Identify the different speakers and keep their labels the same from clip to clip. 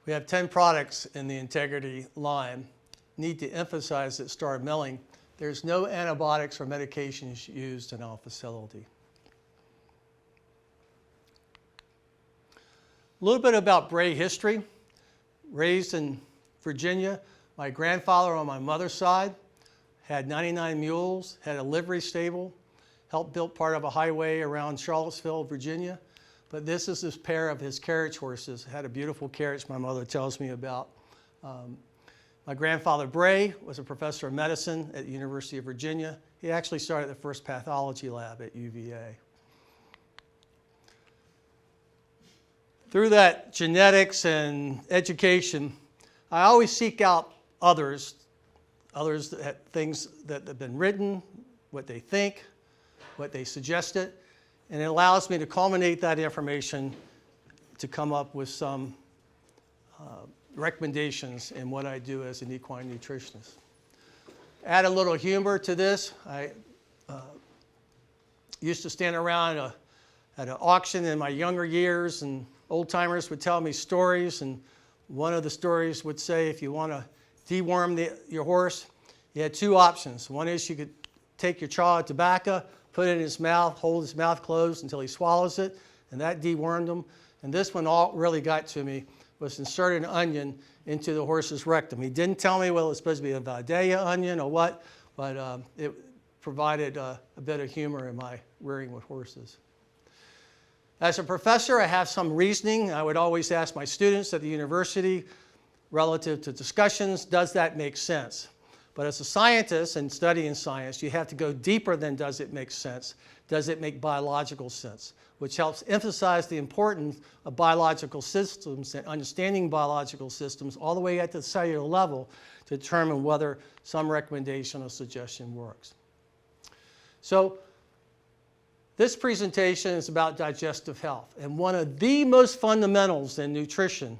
Speaker 1: We have 10 products in the integrity line. Need to emphasize that start milling. There's no antibiotics or medications used in our facility. A little bit about Bray history. Raised in Virginia, my grandfather on my mother's side had 99 mules, had a livery stable, helped build part of a highway around Charlottesville, Virginia. But this is this pair of his carriage horses. Had a beautiful carriage my mother tells me about. My grandfather Bray was a professor of medicine at the University of Virginia. He actually started the first pathology lab at UVA. Through that genetics and education, I always seek out others that have things that have been written, what they think, what they suggested, and it allows me to culminate that information to come up with some recommendations in what I do as an equine nutritionist. Add a little humor to this. I used to stand around at an auction in my younger years, and old timers would tell me stories, and one of the stories would say if you want to deworm your horse, you had two options. One is you could take your chaw of tobacco, put it in his mouth, hold his mouth closed until he swallows it, and that dewormed him. And this one all really got to me was insert an onion into the horse's rectum. He didn't tell me whether it was supposed to be a Vidalia onion or what, but it provided a bit of humor in my rearing with horses. As a professor, I have some reasoning. I would always ask my students at the university relative to discussions, does that make sense? But as a scientist and studying science, you have to go deeper than does it make sense. Does it make biological sense? Which helps emphasize the importance of biological systems and understanding biological systems all the way at the cellular level to determine whether some recommendation or suggestion works. So this presentation is about digestive health, and one of the most fundamentals in nutrition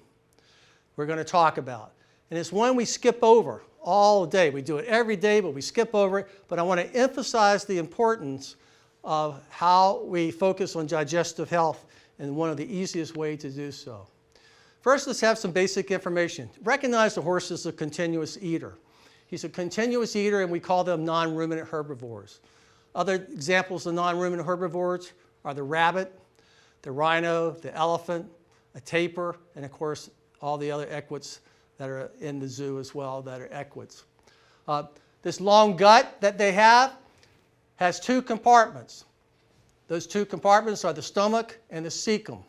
Speaker 1: we're going to talk about. And it's one we skip over all day. We do it every day, but we skip over it. But I want to emphasize the importance of how we focus on digestive health, and one of the easiest ways to do so. First, let's have some basic information. Recognize the horse is a continuous eater. He's a continuous eater, and we call them non-ruminant herbivores. Other examples of non-ruminant herbivores are the rabbit, the rhino, the elephant, a tapir, and of course all the other equids that are in the zoo as well that are equids. This long gut that they have has two compartments. Those two compartments are the stomach and the cecum.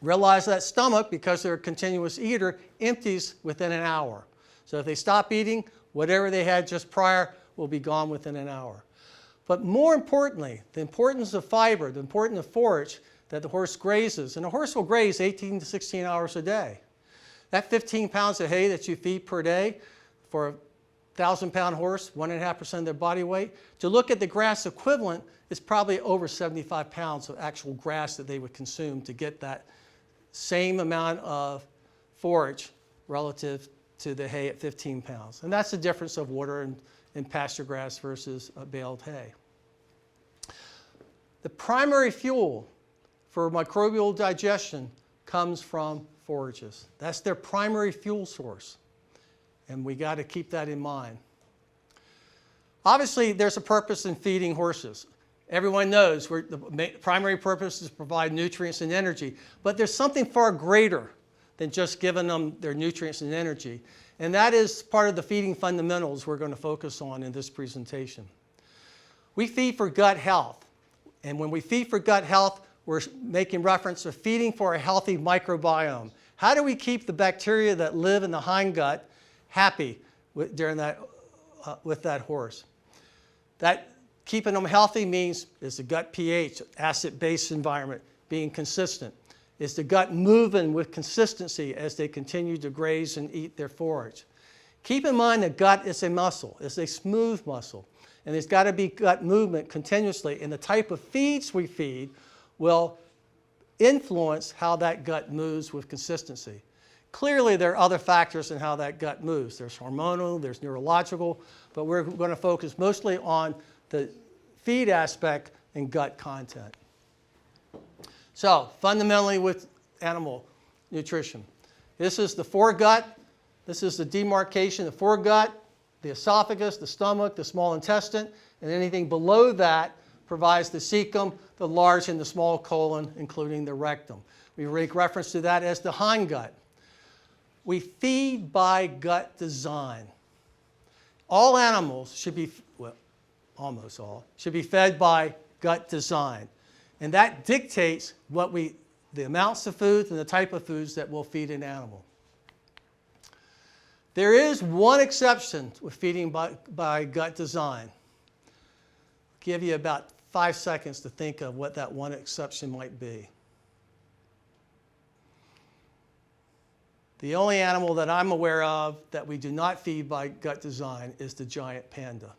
Speaker 1: Realize that stomach, because they're a continuous eater, empties within an hour. So if they stop eating, whatever they had just prior will be gone within an hour. But more importantly, the importance of fiber, the importance of forage that the horse grazes, and a horse will graze 18 to 16 hours a day. That 15 pounds of hay that you feed per day for a 1,000-pound horse, 1.5% of their body weight, to look at the grass equivalent is probably over 75 pounds of actual grass that they would consume to get that same amount of forage relative to the hay at 15 pounds. And that's the difference of water and pasture grass versus baled hay. The primary fuel for microbial digestion comes from forages. That's their primary fuel source, and we got to keep that in mind. Obviously, there's a purpose in feeding horses. Everyone knows the primary purpose is to provide nutrients and energy, but there's something far greater than just giving them their nutrients and energy, and that is part of the feeding fundamentals we're going to focus on in this presentation. We feed for gut health, and when we feed for gut health, we're making reference to feeding for a healthy microbiome. How do we keep the bacteria that live in the hindgut happy with that horse? That keeping them healthy means is the gut pH, acid-base environment, being consistent. Is the gut moving with consistency as they continue to graze and eat their forage? Keep in mind the gut is a muscle. It's a smooth muscle. And there's got to be gut movement continuously. And the type of feeds we feed will influence how that gut moves with consistency. Clearly, there are other factors in how that gut moves. There's hormonal, there's neurological, but we're going to focus mostly on the feed aspect and gut content. So, fundamentally with animal nutrition, This is the foregut. This is the demarcation, the foregut, the esophagus, the stomach, the small intestine, and anything below that provides the cecum, the large and the small colon, including the rectum. We make reference to that as the hindgut. We feed by gut design. All animals should be, well, almost all, should be fed by gut design. And that dictates the amounts of foods and the type of foods that we'll feed an animal. There is one exception with feeding by gut design. I'll give you about 5 seconds to think of what that one exception might be. The only animal that I'm aware of that we do not feed by gut design is the giant panda.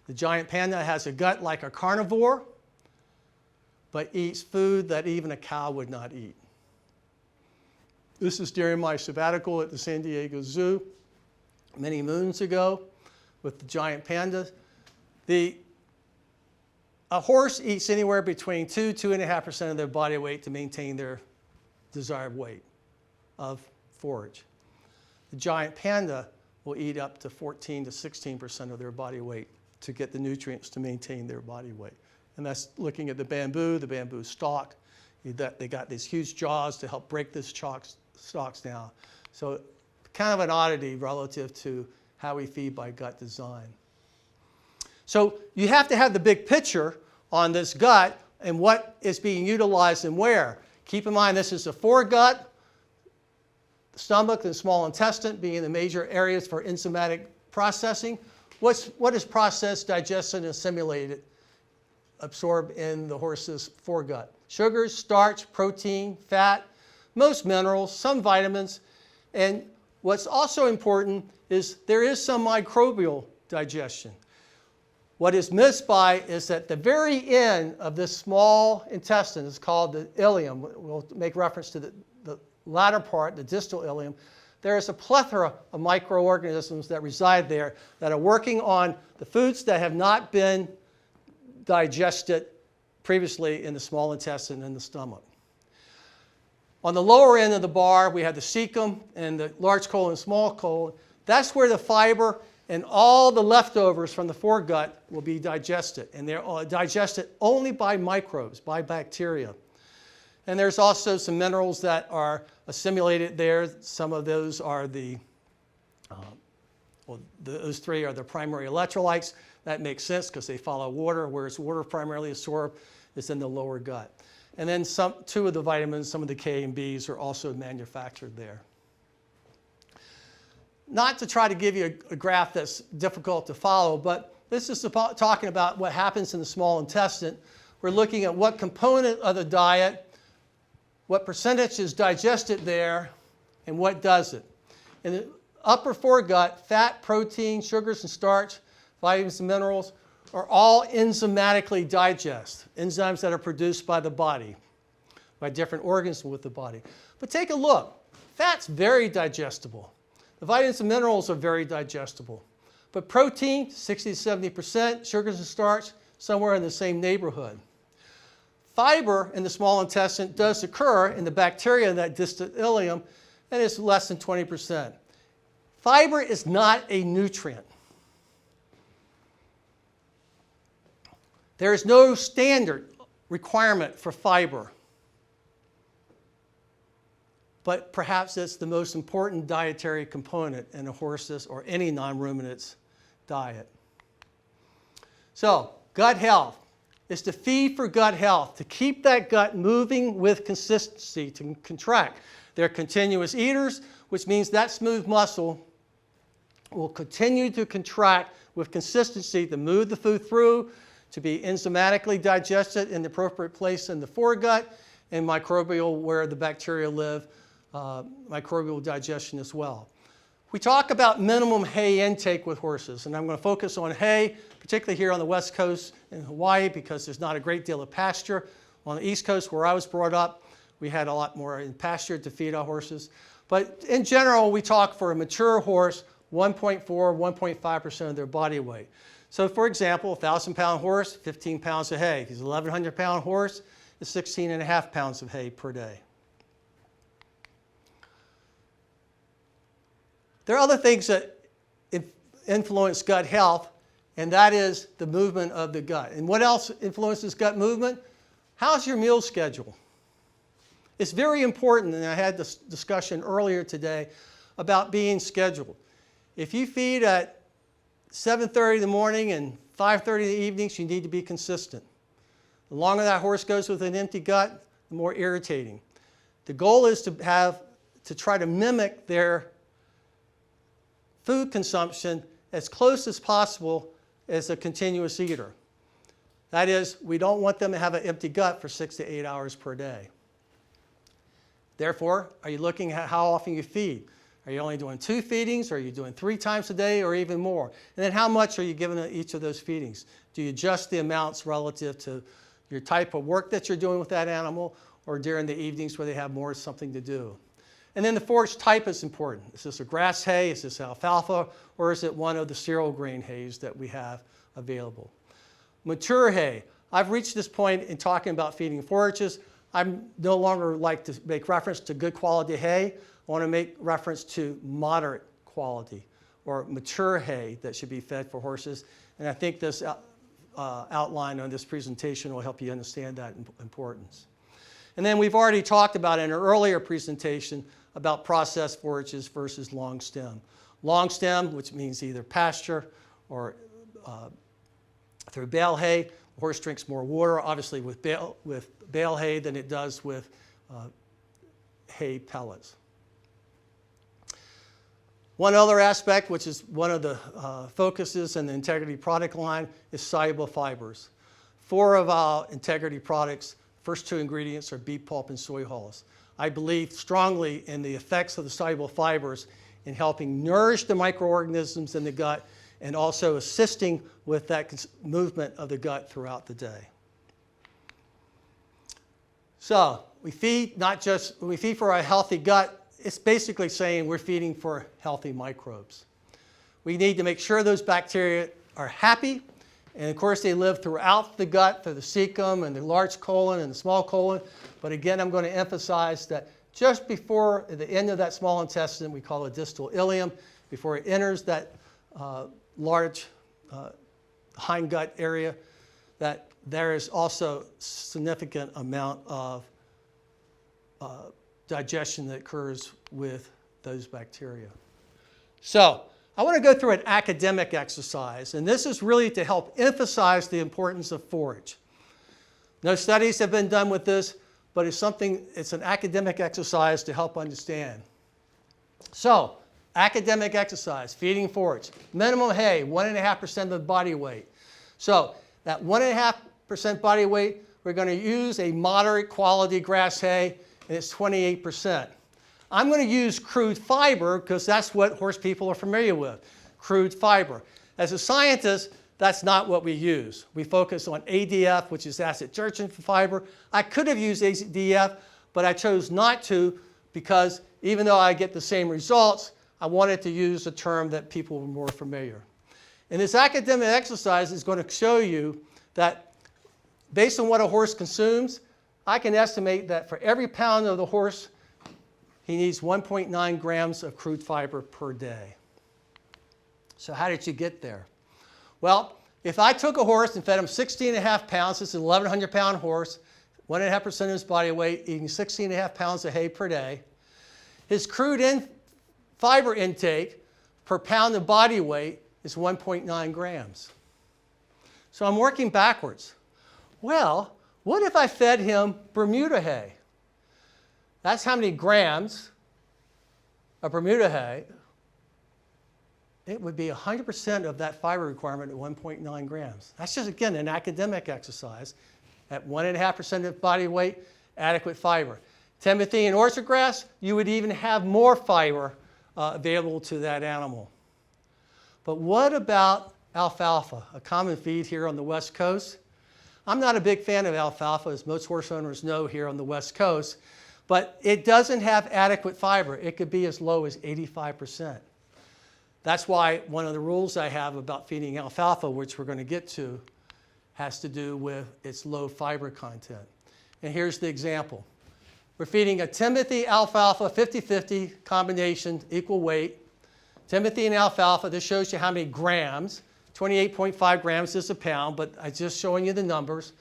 Speaker 1: The giant panda has a gut like a carnivore, but eats food that even a cow would not eat. This is during my sabbatical at the San Diego Zoo many moons ago with the giant panda. A horse eats anywhere between 2–2.5% of their body weight to maintain their desired weight of forage. The giant panda will eat up to 14–16% of their body weight to get the nutrients to maintain their body weight. And that's looking at the bamboo stalk. They got these huge jaws to help break these stalks down. So kind of an oddity relative to how we feed by gut design. So you have to have the big picture on this gut and what is being utilized and where. Keep in mind this is the foregut, the stomach and small intestine being the major areas for enzymatic processing. What is processed, digested, and assimilated, absorbed in the horse's foregut? Sugars, starch, protein, fat, most minerals, some vitamins, and what's also important is there is some microbial digestion. What is missed by is that the very end of this small intestine is called the ileum. We'll make reference to the latter part, the distal ileum. There is a plethora of microorganisms that reside there that are working on the foods that have not been digested previously in the small intestine and the stomach. On the lower end of the bar, we have the cecum and the large colon and small colon. That's where the fiber and all the leftovers from the foregut will be digested. And they're digested only by microbes, by bacteria. And there's also some minerals that are assimilated there. Some of those are those three are the primary electrolytes. That makes sense because they follow water, whereas water primarily absorbed is in the lower gut. And then two of the vitamins, some of the K and Bs, are also manufactured there. Not to try to give you a graph that's difficult to follow, but this is talking about what happens in the small intestine. We're looking at what component of the diet, what percentage is digested there, and what does it. In the upper foregut, fat, protein, sugars and starch, vitamins and minerals are all enzymatically digested, enzymes that are produced by the body, by different organs with the body. But take a look. Fat's very digestible. The vitamins and minerals are very digestible. But protein, 60–70%, sugars and starch, somewhere in the same neighborhood. Fiber in the small intestine does occur in the bacteria in that distal ileum, and it's less than 20%. Fiber is not a nutrient. There is no standard requirement for fiber, but perhaps it's the most important dietary component in a horse's or any non-ruminant's diet. So, gut health is to feed for gut health, to keep that gut moving with consistency, to contract. They're continuous eaters, which means that smooth muscle will continue to contract with consistency to move the food through, to be enzymatically digested in the appropriate place in the foregut, and microbial where the bacteria live, microbial digestion as well. We talk about minimum hay intake with horses, and I'm going to focus on hay, particularly here on the West Coast in Hawaii because there's not a great deal of pasture. On the East Coast where I was brought up, we had a lot more in pasture to feed our horses. But in general, we talk for a mature horse, 1.4–1.5% of their body weight. So for example, a 1,000-pound horse, 15 pounds of hay. If he's an 1,100-pound horse, it's 16.5 pounds of hay per day. There are other things that influence gut health, and that is the movement of the gut. And what else influences gut movement? How's your meal schedule? It's very important, and I had this discussion earlier today about being scheduled. If you feed at 7:30 in the morning and 5:30 in the evenings, you need to be consistent. The longer that horse goes with an empty gut, the more irritating. The goal is to try to mimic their food consumption as close as possible as a continuous eater. That is, we don't want them to have an empty gut for 6 to 8 hours per day. Therefore, are you looking at how often you feed? Are you only doing 2 feedings? Or are you doing 3 times a day or even more? And then how much are you giving each of those feedings? Do you adjust the amounts relative to your type of work that you're doing with that animal, or during the evenings where they have more something to do? And then the forage type is important. Is this a grass hay? Is this alfalfa? Or is it one of the cereal grain hays that we have available? Mature hay. I've reached this point in talking about feeding forages. I no longer like to make reference to good quality hay. I want to make reference to moderate quality or mature hay that should be fed for horses. And I think this outline on this presentation will help you understand that importance. And then we've already talked about in an earlier presentation about processed forages versus long stem. Long stem, which means either pasture or through bale hay. The horse drinks more water, obviously, with bale hay than it does with hay pellets. One other aspect, which is one of the focuses in the Integrity product line, is soluble fibers. 4 of our Integrity products, first 2 ingredients are beet pulp and soy hulls. I believe strongly in the effects of the soluble fibers in helping nourish the microorganisms in the gut and also assisting with that movement of the gut throughout the day. So we feed when we feed for a healthy gut, it's basically saying we're feeding for healthy microbes. We need to make sure those bacteria are happy, and of course they live throughout the gut, through the cecum and the large colon and the small colon. But again, I'm going to emphasize that just before the end of that small intestine, we call it distal ileum, before it enters that large hindgut area, that there is also significant amount of digestion that occurs with those bacteria. So I want to go through an academic exercise, and this is really to help emphasize the importance of forage. No studies have been done with this, but it's an academic exercise to help understand. So, academic exercise, feeding forage. Minimum hay, 1.5% of the body weight. So, that 1.5% body weight, we're going to use a moderate quality grass hay, and it's 28%. I'm going to use crude fiber because that's what horse people are familiar with, crude fiber. As a scientist, that's not what we use. We focus on ADF, which is acid detergent fiber. I could have used ADF, but I chose not to because even though I get the same results, I wanted to use a term that people were more familiar. And this academic exercise is going to show you that based on what a horse consumes, I can estimate that for every pound of the horse, he needs 1.9 grams of crude fiber per day. So how did you get there? Well, if I took a horse and fed him 16.5 pounds, this is an 1,100 pound horse, 1.5% of his body weight, eating 16.5 pounds of hay per day, his crude fiber intake per pound of body weight is 1.9 grams. So I'm working backwards. Well, what if I fed him Bermuda hay? That's how many grams of Bermuda hay. It would be 100% of that fiber requirement at 1.9 grams. That's just, again, an academic exercise. At 1.5% of body weight, adequate fiber. Timothy and orchard grass, you would even have more fiber available to that animal. But what about alfalfa, a common feed here on the West Coast? I'm not a big fan of alfalfa, as most horse owners know here on the West Coast, but it doesn't have adequate fiber. It could be as low as 85%. That's why one of the rules I have about feeding alfalfa, which we're going to get to, has to do with its low fiber content. And here's the example. We're feeding a Timothy alfalfa 50-50 combination, equal weight, Timothy and alfalfa, this shows you how many grams. 28.5 grams is a pound, but I'm just showing you the numbers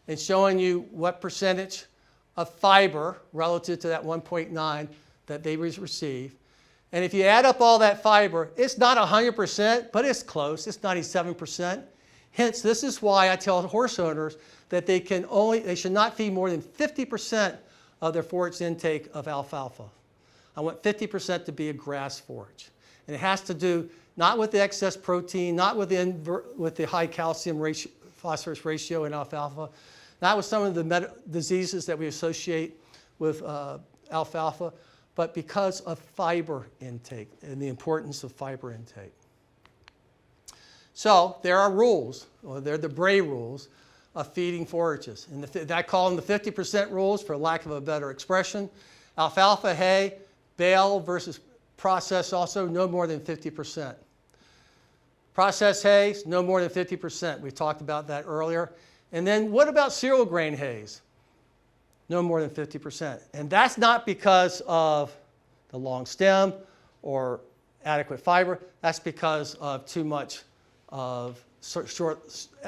Speaker 1: and showing you what percentage of fiber relative to that 1.9 that they receive. And if you add up all that fiber, it's not 100%, but it's close. It's 97%. Hence, this is why I tell horse owners that they should not feed more than 50% of their forage intake of alfalfa. I want 50% to be a grass forage. And it has to do not with the excess protein, not with the high calcium phosphorus ratio in alfalfa, not with some of the diseases that we associate with alfalfa, but because of fiber intake and the importance of fiber intake. So there are rules, or they're the Bray rules, of feeding forages. And I call them the 50% rules for lack of a better expression. Alfalfa hay, bale versus processed also, no more than 50%. Processed hay, no more than 50%. We talked about that earlier. And then what about cereal grain hays? No more than 50%. And that's not because of the long stem or adequate fiber. That's because of too much of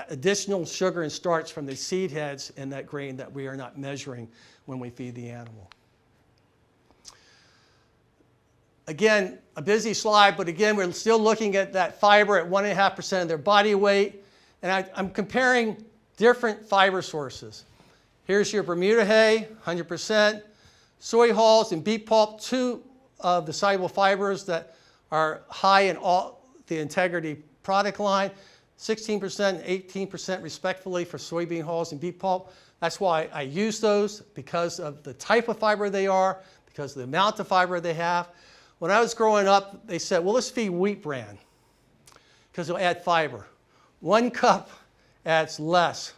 Speaker 1: additional sugar and starch from the seed heads in that grain that we are not measuring when we feed the animal. Again, a busy slide, but again, we're still looking at that fiber at 1.5% of their body weight. And I'm comparing different fiber sources. Here's your Bermuda hay, 100%. Soy hulls and beet pulp, two of the soluble fibers that are high in all the integrity product line, 16% and 18% respectively for soybean hulls and beet pulp. That's why I use those, because of the type of fiber they are, because of the amount of fiber they have. When I was growing up, they said, well, let's feed wheat bran because it'll add fiber. 1 cup adds less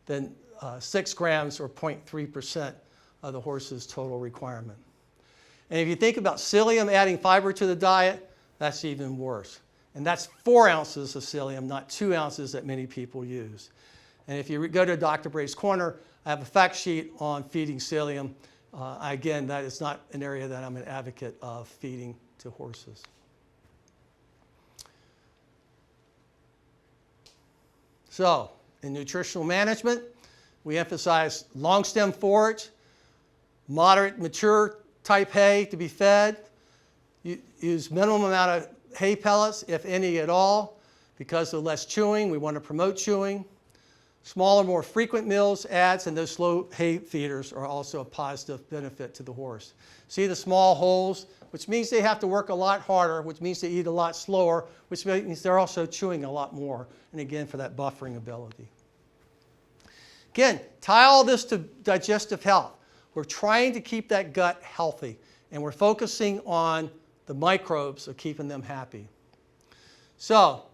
Speaker 1: than 6 grams or 0.3% of the horse's total requirement. And if you think about psyllium adding fiber to the diet, that's even worse. And that's 4 ounces of psyllium, not 2 ounces that many people use. And if you go to Dr. Bray's Corner, I have a fact sheet on feeding psyllium. Again, that is not an area that I'm an advocate of feeding to horses. So, in nutritional management, we emphasize long stem forage, moderate mature type hay to be fed, use minimum amount of hay pellets, if any at all, because of less chewing. We want to promote chewing. Smaller, more frequent meals, adds, and those slow hay feeders are also a positive benefit to the horse. See the small holes, which means they have to work a lot harder, which means they eat a lot slower, which means they're also chewing a lot more, and again, for that buffering ability. Again, tie all this to digestive health. We're trying to keep that gut healthy, and we're focusing on the microbes of keeping them happy. So,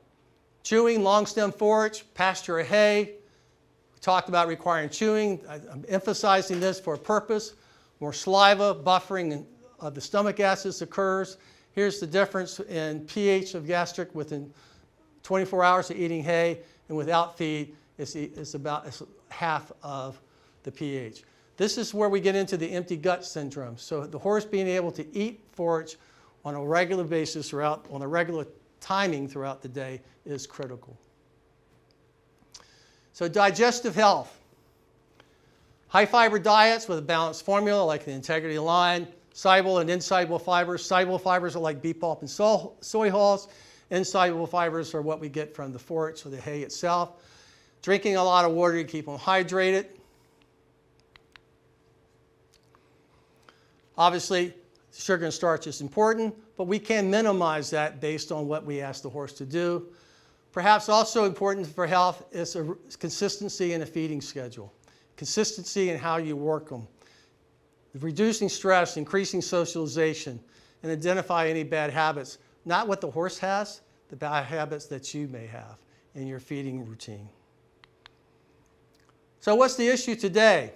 Speaker 1: chewing, long stem forage, pasture or hay. We talked about requiring chewing. I'm emphasizing this for a purpose. More saliva, buffering of the stomach acids occurs. Here's the difference in pH of gastric within 24 hours of eating hay, and without feed, it's about half of the pH. This is where we get into the empty gut syndrome. So the horse being able to eat forage on a regular basis on a regular timing throughout the day is critical. So digestive health. High fiber diets with a balanced formula like the integrity line, soluble and insoluble fibers. Soluble fibers are like beet pulp and soy hulls. Insoluble fibers are what we get from the forage or the hay itself. Drinking a lot of water to keep them hydrated. Obviously, sugar and starch is important, but we can minimize that based on what we ask the horse to do. Perhaps also important for health is a consistency in a feeding schedule. Consistency in how you work them. Reducing stress, increasing socialization, and identify any bad habits. Not what the horse has, the bad habits that you may have in your feeding routine. So what's the issue today?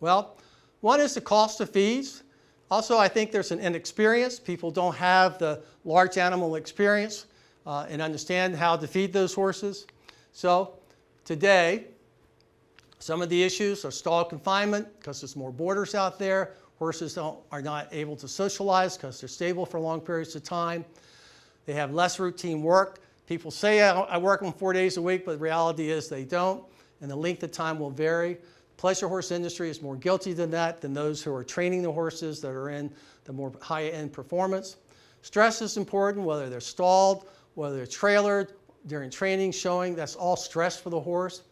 Speaker 1: Well, one is the cost of feeds. Also, I think there's an inexperience. People don't have the large animal experience and understand how to feed those horses. So today, some of the issues are stall confinement because there's more boarders out there. Horses are not able to socialize because they're stable for long periods of time. They have less routine work. People say I work them 4 days a week, but the reality is they don't, and the length of time will vary. The pleasure horse industry is more guilty than that, than those who are training the horses that are in the more high-end performance. Stress is important, whether they're stalled, whether they're trailered, during training, showing, that's all stress for the horse.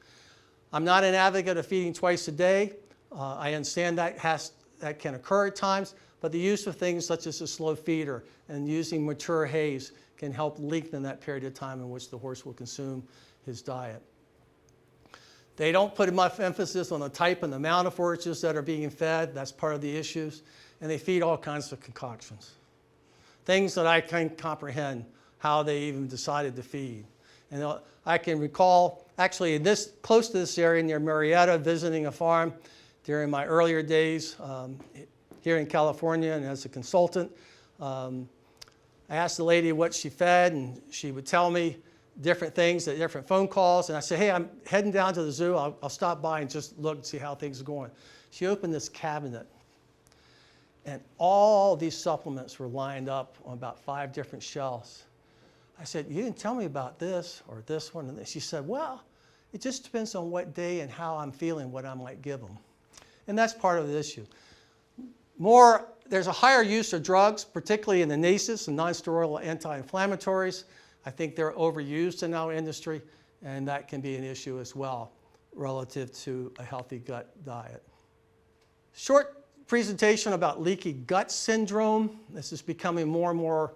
Speaker 1: I'm not an advocate of feeding twice a day. I understand that can occur at times, but the use of things such as a slow feeder and using mature hays can help lengthen that period of time in which the horse will consume his diet. They don't put enough emphasis on the type and the amount of forages that are being fed. That's part of the issues. And they feed all kinds of concoctions. Things that I can't comprehend how they even decided to feed. And I can recall, actually, close to this area near Marietta, visiting a farm during my earlier days here in California and as a consultant. I asked the lady what she fed, and she would tell me different things at different phone calls. And I said, hey, I'm heading down to the zoo. I'll stop by and just look and see how things are going. She opened this cabinet, and all these supplements were lined up on about 5 different shelves. I said, you didn't tell me about this or this one. And she said, well, it just depends on what day and how I'm feeling, what I might give them. And that's part of the issue. There's a higher use of drugs, particularly in the NACEs and non-steroidal anti-inflammatories. I think they're overused in our industry, and that can be an issue as well relative to a healthy gut diet. Short presentation about leaky gut syndrome. This is becoming more and more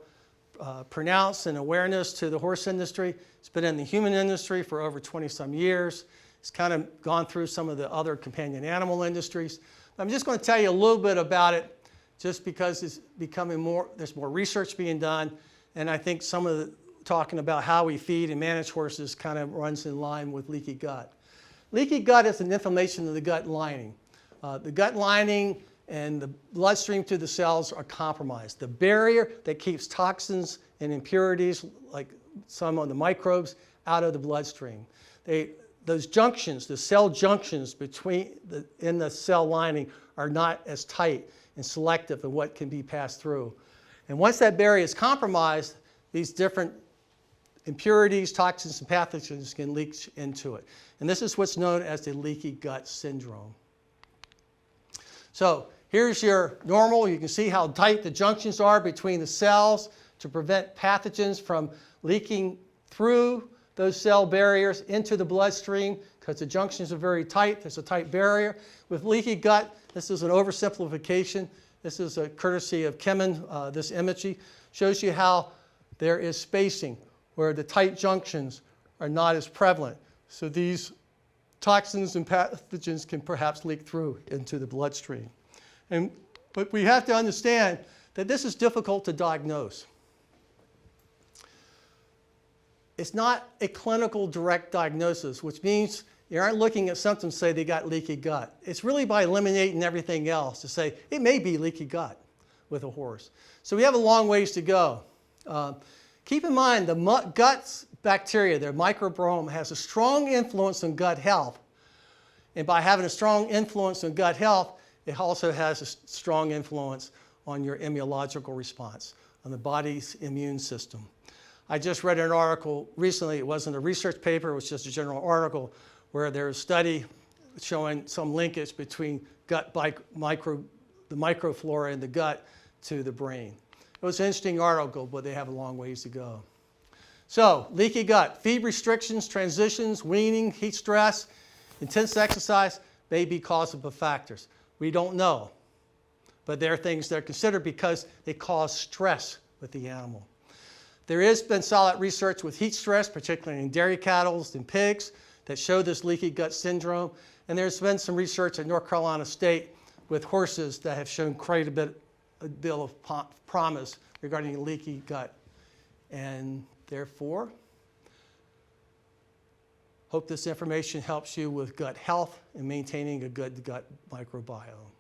Speaker 1: pronounced in awareness to the horse industry. It's been in the human industry for over 20-some years. It's kind of gone through some of the other companion animal industries. I'm just going to tell you a little bit about it just because it's becoming there's more research being done, and I think some of the talking about how we feed and manage horses kind of runs in line with leaky gut. Leaky gut is an inflammation of the gut lining. The gut lining and the bloodstream to the cells are compromised. The barrier that keeps toxins and impurities, like some of the microbes, out of the bloodstream. Those junctions, the cell junctions in the cell lining are not as tight and selective of what can be passed through. And once that barrier is compromised, these different impurities, toxins, and pathogens can leak into it. And this is what's known as the leaky gut syndrome. So here's your normal. You can see how tight the junctions are between the cells to prevent pathogens from leaking through those cell barriers into the bloodstream because the junctions are very tight. There's a tight barrier. With leaky gut, this is an oversimplification. This is a courtesy of Kemen. This image shows you how there is spacing where the tight junctions are not as prevalent. So these toxins and pathogens can perhaps leak through into the bloodstream. But we have to understand that this is difficult to diagnose. It's not a clinical direct diagnosis, which means you aren't looking at symptoms and say they got leaky gut. It's really by eliminating everything else to say it may be leaky gut with a horse. So we have a long ways to go. Keep in mind the gut bacteria, their microbiome, has a strong influence on gut health. And by having a strong influence on gut health, it also has a strong influence on your immunological response, on the body's immune system. I just read an article recently. It wasn't a research paper. It was just a general article where there was a study showing some linkage between the microflora in the gut to the brain. It was an interesting article, but they have a long ways to go. So, leaky gut, feed restrictions, transitions, weaning, heat stress, intense exercise may be causable factors. We don't know, but there are things that are considered because they cause stress with the animal. There has been solid research with heat stress, particularly in dairy cattle and pigs, that show this leaky gut syndrome. And there's been some research at North Carolina State with horses that have shown quite a deal of promise regarding leaky gut. And therefore, hope this information helps you with gut health and maintaining a good gut microbiome.